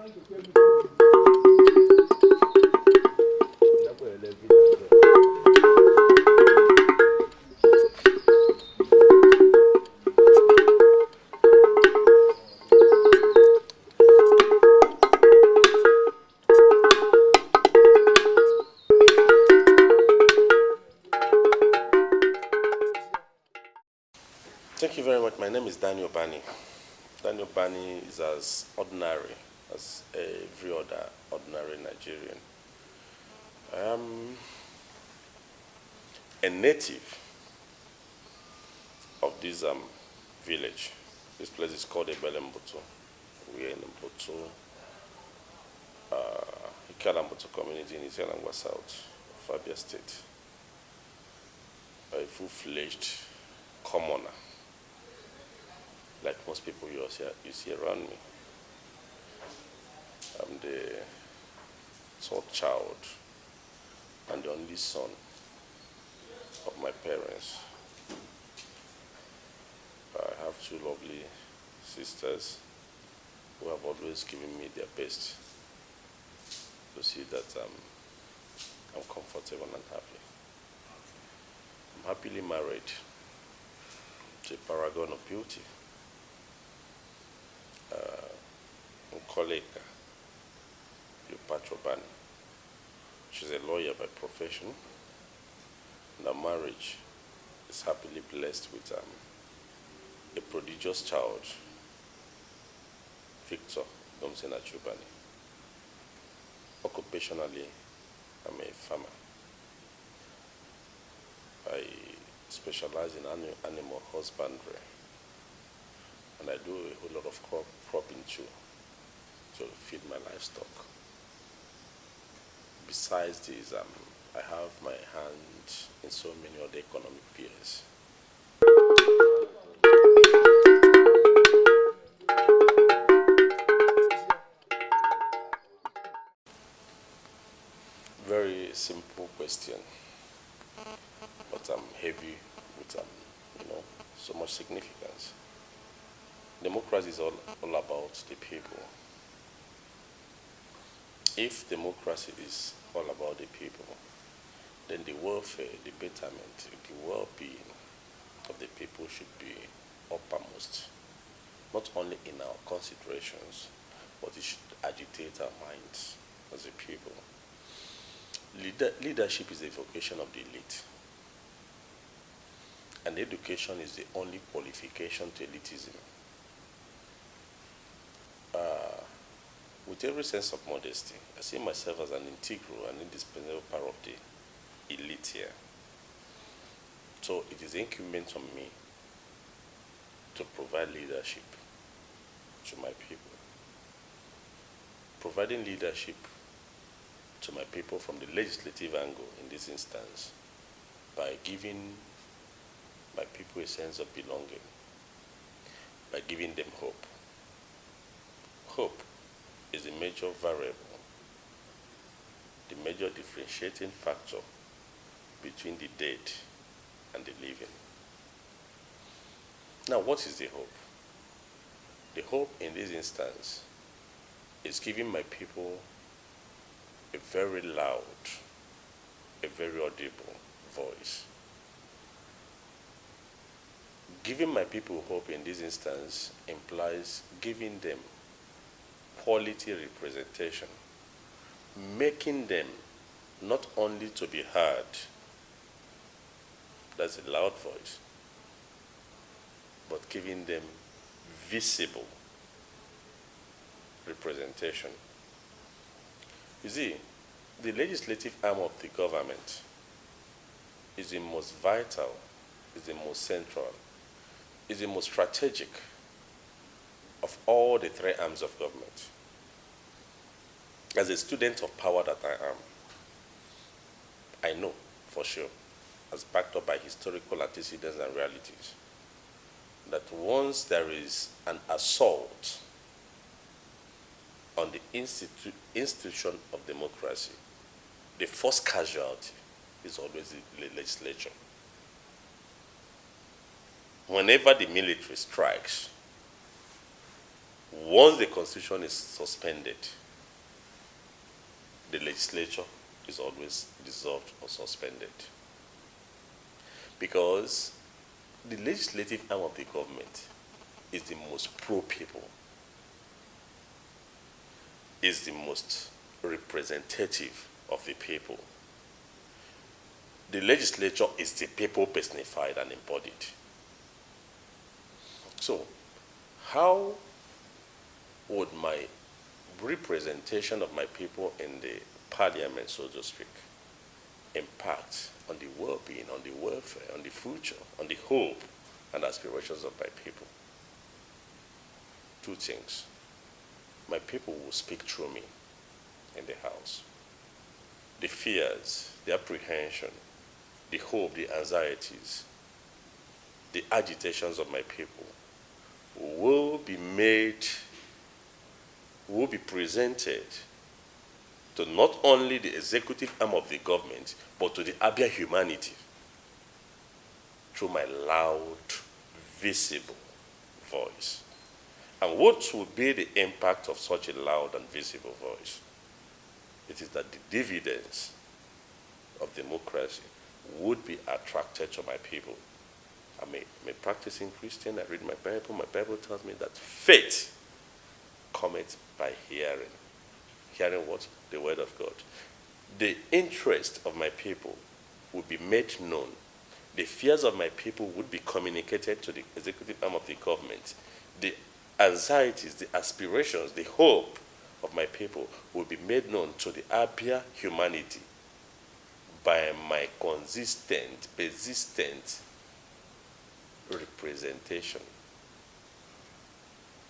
Thank you very much. My name is Dannie Ubani. Dannie Ubani is as ordinary as every other ordinary Nigerian. I am a native of this village. This place is called Ebelembutu. We are in Mbutu, Ikalambutu community in NGWA South, Abia State. A full-fledged commoner, like most people you see around me. I'm the third child and the only son of my parents. I have two lovely sisters who have always given me their best to see that I'm comfortable and happy. I'm happily married to a paragon of beauty, Nkoleka Ubani. She's a lawyer by profession, and our marriage is happily blessed with a prodigious child, Victor Ubani. Occupationally, I'm a farmer. I specialize in animal husbandry, and I do a whole lot of cropping too, to feed my livestock. Besides this, I have my hand in so many other economic spheres. Very simple question, but heavy with so much significance. Democracy is all about the people. If democracy is all about the people, then the welfare, the betterment, the well-being of the people should be uppermost, not only in our considerations, but it should agitate our minds as a people. Leadership is the vocation of the elite, and education is the only qualification to elitism. With every sense of modesty, I see myself as an integral and indispensable part of the elite here. So it is incumbent on me to provide leadership to my people. Providing leadership to my people from the legislative angle in this instance by giving my people a sense of belonging, by giving them hope. Hope is the major variable, the major differentiating factor between the dead and the living. Now, what is the hope? The hope in this instance is giving my people a very loud, a very audible voice. Giving my people hope in this instance implies giving them quality representation, making them not only to be heard, that's a loud voice, but giving them visible representation. You see, the legislative arm of the government is the most vital, is the most central, is the most strategic of all the three arms of government. As a student of power that I know for sure, as backed up by historical antecedents and realities, that once there is an assault on the institution of democracy, the first casualty is always the legislature. Whenever the military strikes, Once the constitution is suspended, the legislature is always dissolved or suspended. Because the legislative arm of the government is the most pro-people, is the most representative of the people. The legislature is the people personified and embodied. So, how would my representation of my people in the parliament, so to speak, impact on the well-being, on the welfare, on the future, on the hope and aspirations of my people? Two things. My people will speak through me in the house. The fears, the apprehension, the hope, the anxieties, the agitations of my people will be presented to not only the executive arm of the government, but to the Abia humanity through my loud, visible voice. And what will be the impact of such a loud and visible voice? It is that the dividends of democracy would be attracted to my people. I'm a practicing Christian. I read my Bible. My Bible tells me that faith cometh by hearing. Hearing what? The word of God. The interest of my people would be made known. The fears of my people would be communicated to the executive arm of the government. The anxieties, the aspirations, the hope of my people will be made known to the Abia humanity by my consistent, persistent representation,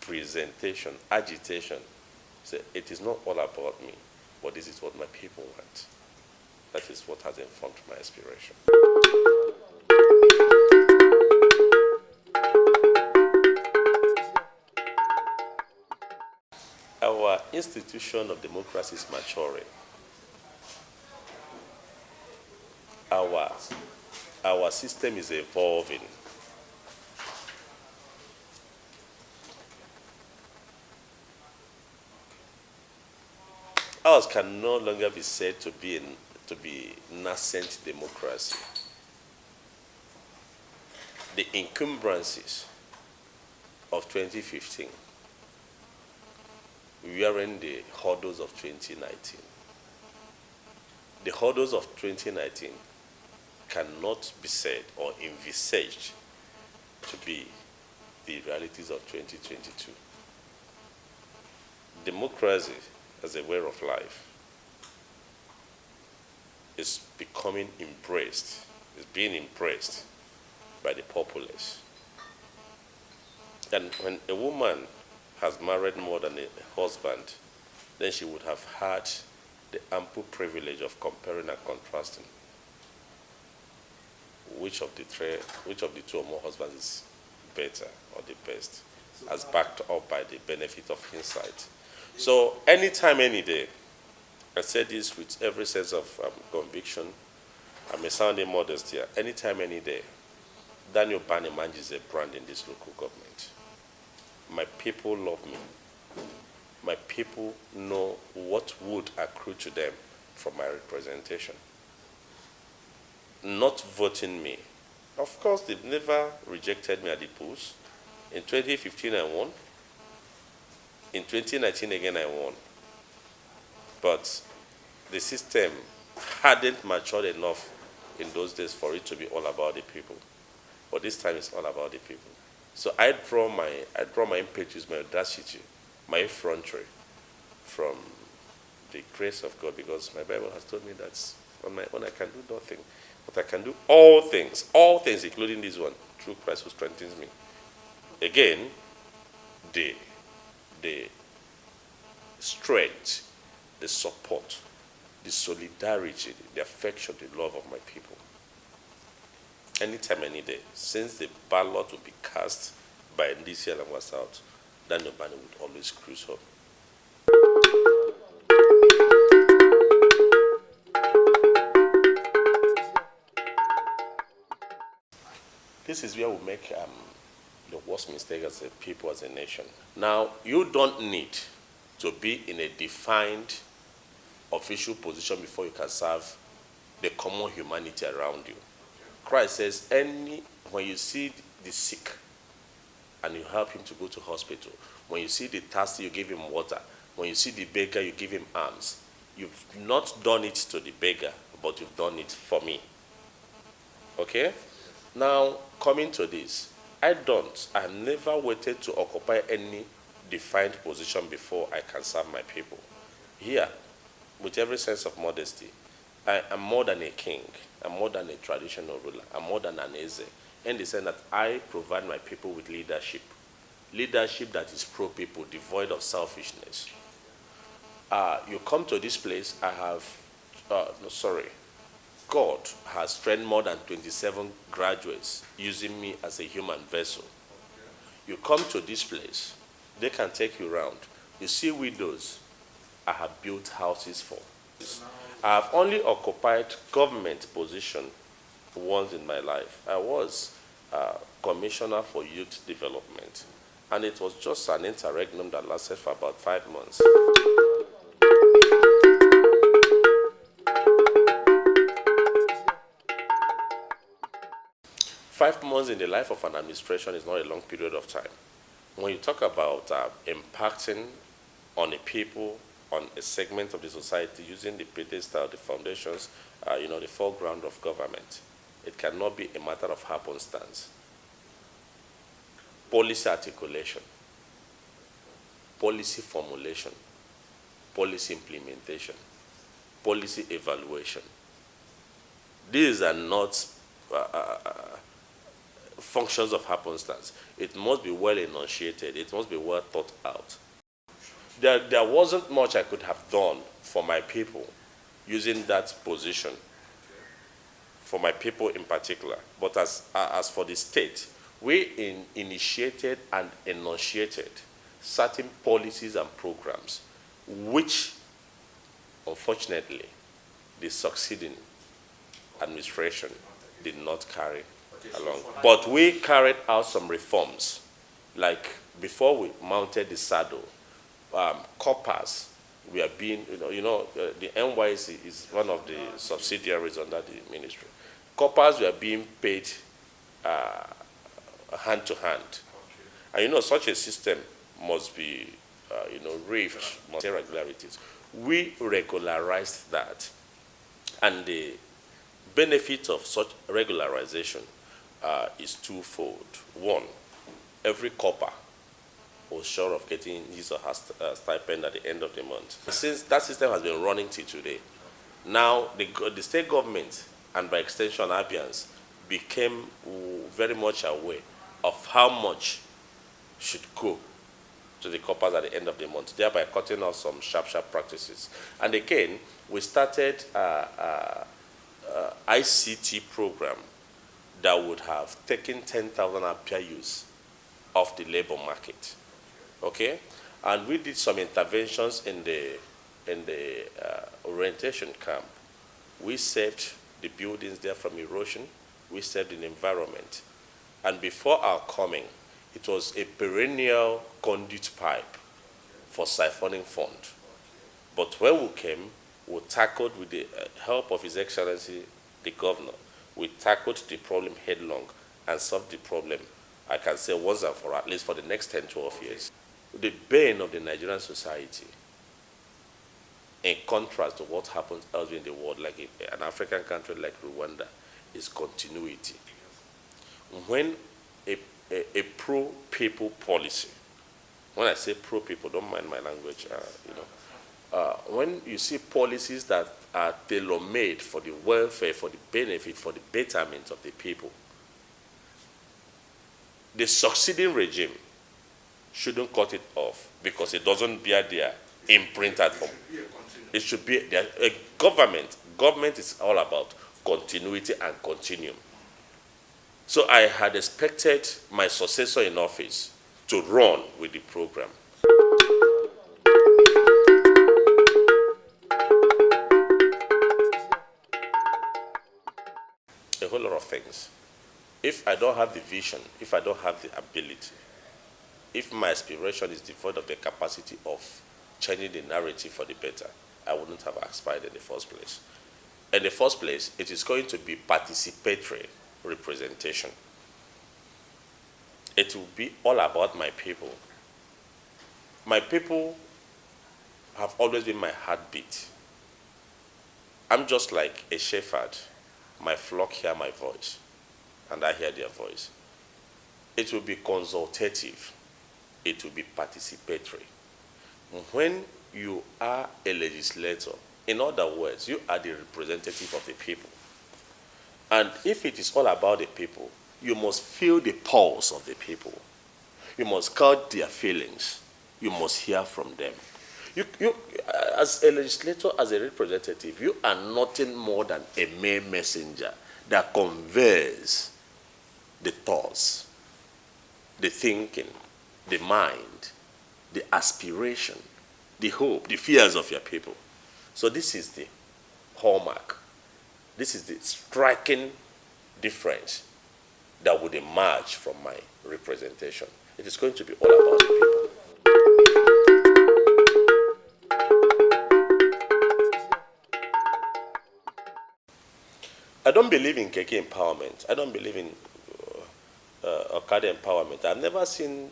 presentation, agitation. So it is not all about me, but this is what my people want. That is what has informed my aspiration. Our institution of democracy is maturing. Our system is evolving. Ours can no longer be said to be nascent democracy. The encumbrances of 2015 wearing the hurdles of 2019. The hurdles of 2019 cannot be said or envisaged to be the realities of 2022. Democracy as a way of life is becoming embraced, is being embraced by the populace. And when a woman has married more than a husband, then she would have had the ample privilege of comparing and contrasting which of the two or more husbands is better or the best, as backed up by the benefit of insight. So anytime, any day, I say this with every sense of conviction. I'm a sounding modest here. Anytime, any day, Dannie Ubani manages a brand in this local government. My people love me. My people know what would accrue to them from my representation. Not voting me. Of course, they've never rejected me at the polls. In 2015, I won. In 2019, again, I won. But the system hadn't matured enough in those days for it to be all about the people. But this time, it's all about the people. So I draw my impetus, my audacity, my effrontery from the grace of God, because my Bible has told me that on my own I can do nothing, but I can do all things, including this one, through Christ who strengthens me. Again, the strength, the support, the solidarity, the affection, the love of my people. Anytime, any day, since the ballot will be cast by ISIALA was out, Dannie Ubani would always cruise home. This is where we make the worst mistake as a people, as a nation. Now, you don't need to be in a defined official position before you can serve the common humanity around you. Christ says, when you see the sick and you help him to go to hospital, when you see the thirsty, you give him water, when you see the beggar, you give him alms. You've not done it to the beggar, but you've done it for me. Okay? Now, coming to this, I have never waited to occupy any defined position before I can serve my people. Here, with every sense of modesty, I am more than a king. I'm more than a traditional ruler. I'm more than an Eze. In the sense that I provide my people with leadership. Leadership that is pro-people, devoid of selfishness. You come to this place, God has trained more than 27 graduates using me as a human vessel. You come to this place, they can take you around. You see widows, I have built houses for. I have only occupied government position once in my life. I was Commissioner for Youth Development, and it was just an interregnum that lasted for about 5 months. Five months in the life of an administration is not a long period of time. When you talk about impacting on a people, on a segment of the society, using the pedestal, the foundations, the foreground of government, it cannot be a matter of happenstance. Policy articulation, policy formulation, policy implementation, policy evaluation. These are not functions of happenstance. It must be well enunciated. It must be well thought out. There wasn't much I could have done for my people using that position, for my people in particular. But as for the state, we initiated and enunciated certain policies and programs, which, unfortunately, the succeeding administration did not carry along. But we carried out some reforms, like before we mounted the saddle, coppers were being, the NYC is one of the subsidiaries under the ministry. Coppers were being paid hand to hand. And such a system must be, reached, must have irregularities. We regularized that. And the benefit of such regularization is twofold. One, every copper was sure of getting his or her stipend at the end of the month. Since that system has been running till today, now the state government, and by extension Abians, became very much aware of how much should go to the coppers at the end of the month, thereby cutting off some sharp practices. And again, we started ICT program that would have taken 10,000 RPIUs off the labor market. Okay? And we did some interventions in the orientation camp. We saved the buildings there from erosion. We saved the environment. And before our coming, it was a perennial conduit pipe for siphoning fund. But when we came, we tackled, with the help of His Excellency, the Governor, we tackled the problem headlong and solved the problem, I can say once and for all, at least for the next 10, 12 years. The bane of the Nigerian society, in contrast to what happens elsewhere in the world, like an African country like Rwanda, is continuity. When a pro-people policy, when I say pro-people, don't mind my language, when you see policies that are tailor-made for the welfare, for the benefit, for the betterment of the people, the succeeding regime shouldn't cut it off because it doesn't bear their imprint at home. It should be a government. Government is all about continuity and continuum. So I had expected my successor in office to run with the program. A whole lot of things. If I don't have the vision, if I don't have the ability, if my aspiration is devoid of the capacity of changing the narrative for the better, I wouldn't have aspired in the first place. In the first place, it is going to be participatory representation. It will be all about my people. My people have always been my heartbeat. I'm just like a shepherd. My flock hear my voice, and I hear their voice. It will be consultative. It will be participatory. When you are a legislator, in other words, you are the representative of the people. And if it is all about the people, you must feel the pulse of the people. You must catch their feelings. You must hear from them. You, as a legislator, as a representative, you are nothing more than a mere messenger that conveys the thoughts, the thinking, the mind, the aspiration, the hope, the fears of your people. So this is the hallmark. This is the striking difference that would emerge from my representation. It is going to be all about the people. I don't believe in Keke empowerment. I don't believe in Okada empowerment. I've never seen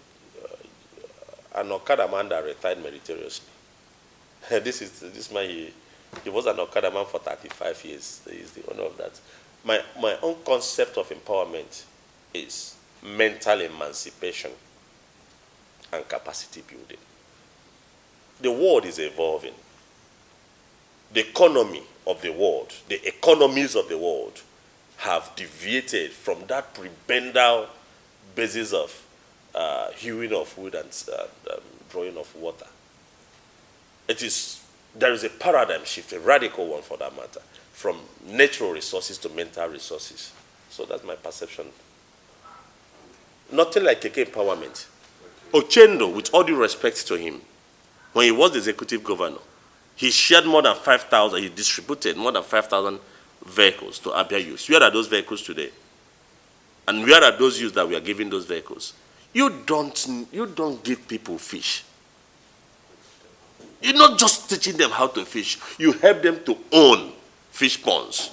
an Okada man that retired meritoriously. This man, he was an Okada man for 35 years. He's the owner of that. My own concept of empowerment is mental emancipation and capacity building. The world is evolving. The economy of the world, the economies of the world have deviated from that prebendal basis of hewing of wood and drawing of water. There is a paradigm shift, a radical one for that matter, from natural resources to mental resources. So that's my perception. Nothing like Keke empowerment. Ochendo, with all due respect to him, when he was the executive governor, he shared more than 5,000, he distributed more than 5,000 vehicles to Abia youths. Where are those vehicles today? And where are those youths that we are giving those vehicles? You don't give people fish. You're not just teaching them how to fish. You help them to own fish ponds.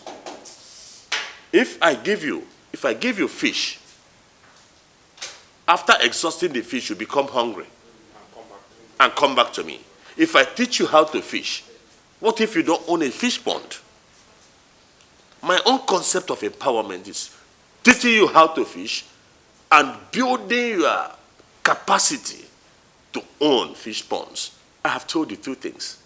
If I give you fish, after exhausting the fish, you become hungry and come back to me. If I teach you how to fish, what if you don't own a fish pond? My own concept of empowerment is teaching you how to fish and building your capacity to own fish ponds. I have told you two things.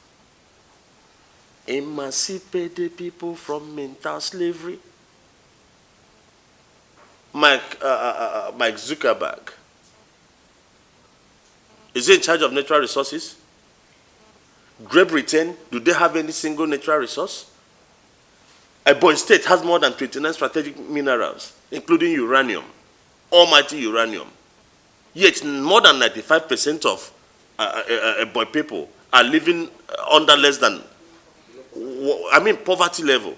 Emancipate the people from mental slavery. Mike Zuckerberg, is he in charge of natural resources? Great Britain, do they have any single natural resource? Ebonyi State has more than 29 strategic minerals, including uranium, almighty uranium. Yet more than 95% of Ebonyi people are living under less than, poverty level.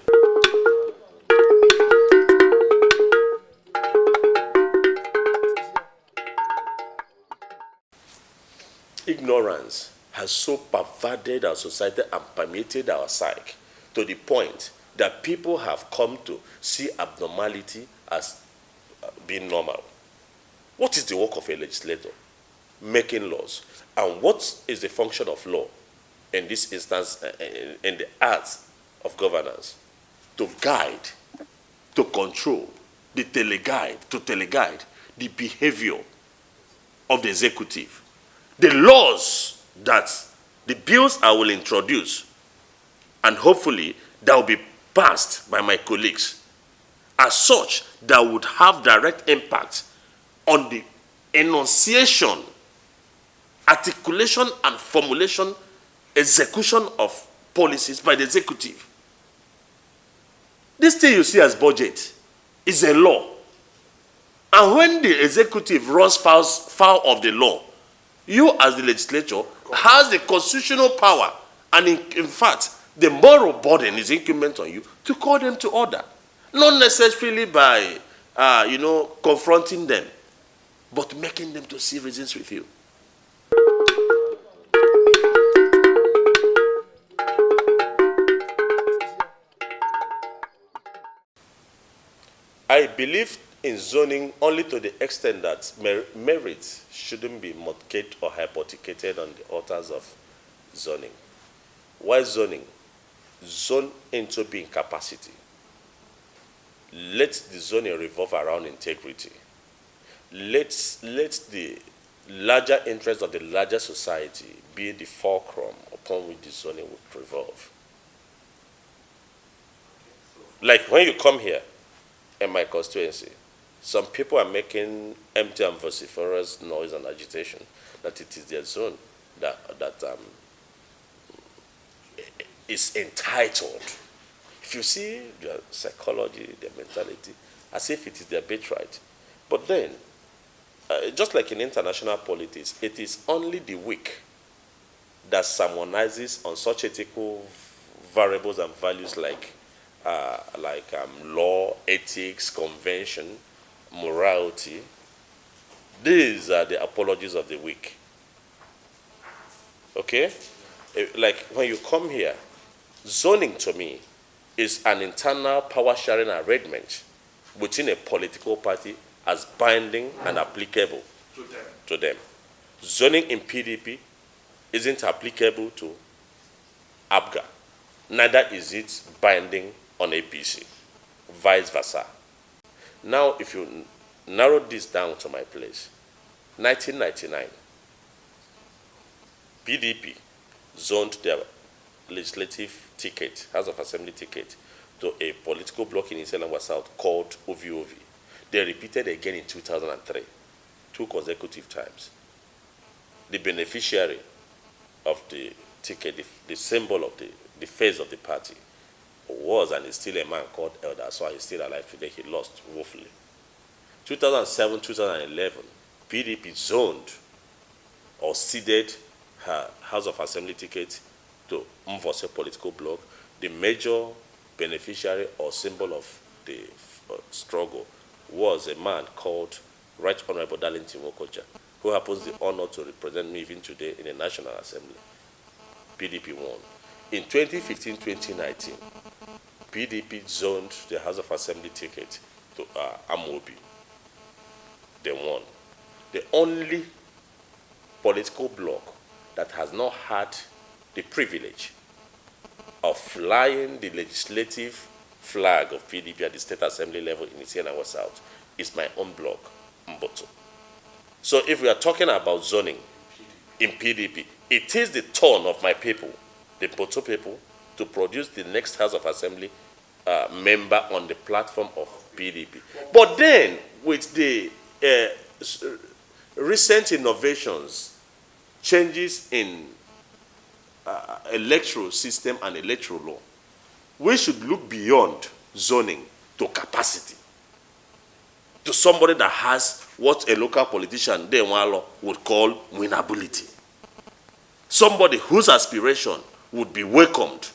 Ignorance has so pervaded our society and permeated our psyche to the point that people have come to see abnormality as being normal. What is the work of a legislator? Making laws. And what is the function of law in this instance, in the arts of governance? To guide, to control, to teleguide the behavior of the executive. The laws the bills I will introduce, and hopefully that will be passed by my colleagues, are such that would have direct impact on the enunciation, articulation, and formulation, execution of policies by the executive. This thing you see as budget is a law. And when the executive runs foul of the law, you as the legislature has the constitutional power, and in fact, the moral burden is incumbent on you to call them to order. Not necessarily by confronting them, but making them to see reasons with you. I believe in zoning only to the extent that merit shouldn't be mortgaged or hypothecated on the altars of zoning. Why zoning? Zone into being capacity. Let the zoning revolve around integrity. Let the larger interests of the larger society be the fulcrum upon which the zoning would revolve. Like when you come here in my constituency, some people are making empty and vociferous noise and agitation that it is their zone that is entitled. If you see their psychology, their mentality, as if it is their birthright. But then, just like in international politics, it is only the weak that sermonizes on such ethical variables and values like law, ethics, convention, morality. These are the apologies of the weak. Okay? Like when you come here, zoning to me is an internal power sharing arrangement within a political party as binding and applicable to them. Zoning in PDP isn't applicable to ABGA. Neither is it binding on APC. Vice versa. Now, if you narrow this down to my place, 1999, PDP zoned their legislative ticket, House of Assembly ticket, to a political bloc in ISIALA South called OVOV. They repeated again in 2003, 2 consecutive times. The beneficiary of the ticket, the symbol of the face of the party, was and is still a man called Elder. So he's still alive today. He lost woefully. 2007, 2011, PDP zoned or ceded her House of Assembly ticket to Mvose political bloc. The major beneficiary or symbol of the struggle was a man called Right Honorable Dannie, who happens the honor to represent me even today in the National Assembly. PDP won. In 2015-2019, PDP zoned the House of Assembly ticket to Amobi. They won. The only political bloc that has not had the privilege of flying the legislative flag of PDP at the State Assembly level in ISIALA South is my own bloc, Mboto. So if we are talking about zoning in PDP, it is the turn of my people, the Mboto people, to produce the next House of Assembly member on the platform of PDP. But then, with the recent innovations, changes in electoral system and electoral law, we should look beyond zoning to capacity, to somebody that has what a local politician, Denwalo, would call winnability. Somebody whose aspiration would be welcomed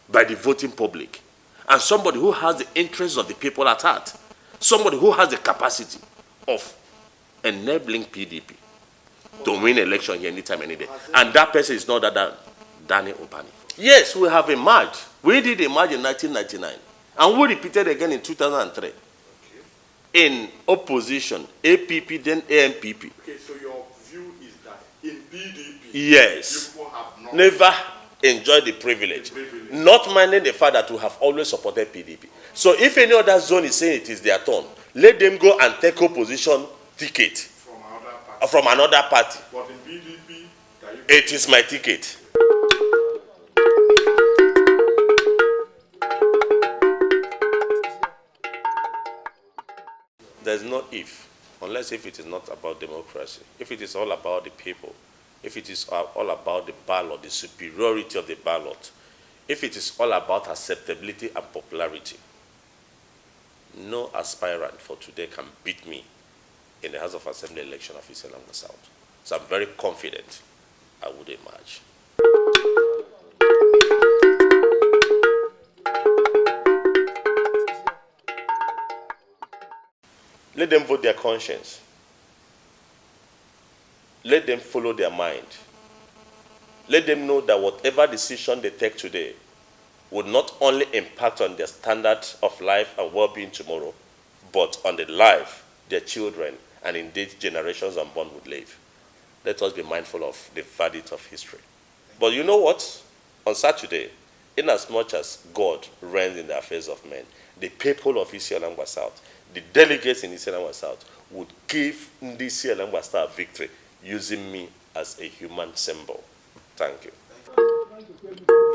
by the voting public, and somebody who has the interests of the people at heart, somebody who has the capacity of enabling PDP to win election here anytime, any day. And that person is not Dannie Ubani. Yes, we have emerged. We did emerge in 1999, and we repeated again in 2003. In opposition, APP, then AMPP. Okay, so your view is that in PDP, yes, people have not never enjoyed the privilege, not minding the fact that we have always supported PDP. So if any other zone is saying it is their turn, let them go and take opposition ticket from another party. But in PDP, it is my ticket. There's no if, unless if it is not about democracy. If it is all about the people, if it is all about the ballot, the superiority of the ballot, if it is all about acceptability and popularity, no aspirant for today can beat me in the House of Assembly election of ISIALA South. So I'm very confident I would emerge. Let them vote their conscience. Let them follow their mind. Let them know that whatever decision they take today will not only impact on their standard of life and well-being tomorrow, but on the life their children and indeed generations unborn would live. Let us be mindful of the verdict of history. But you know what? On Saturday, inasmuch as God reigns in the affairs of men, the people of ISIALA South, the delegates in ISIALA South, would give the ISIALA South victory using me as a human symbol. Thank you.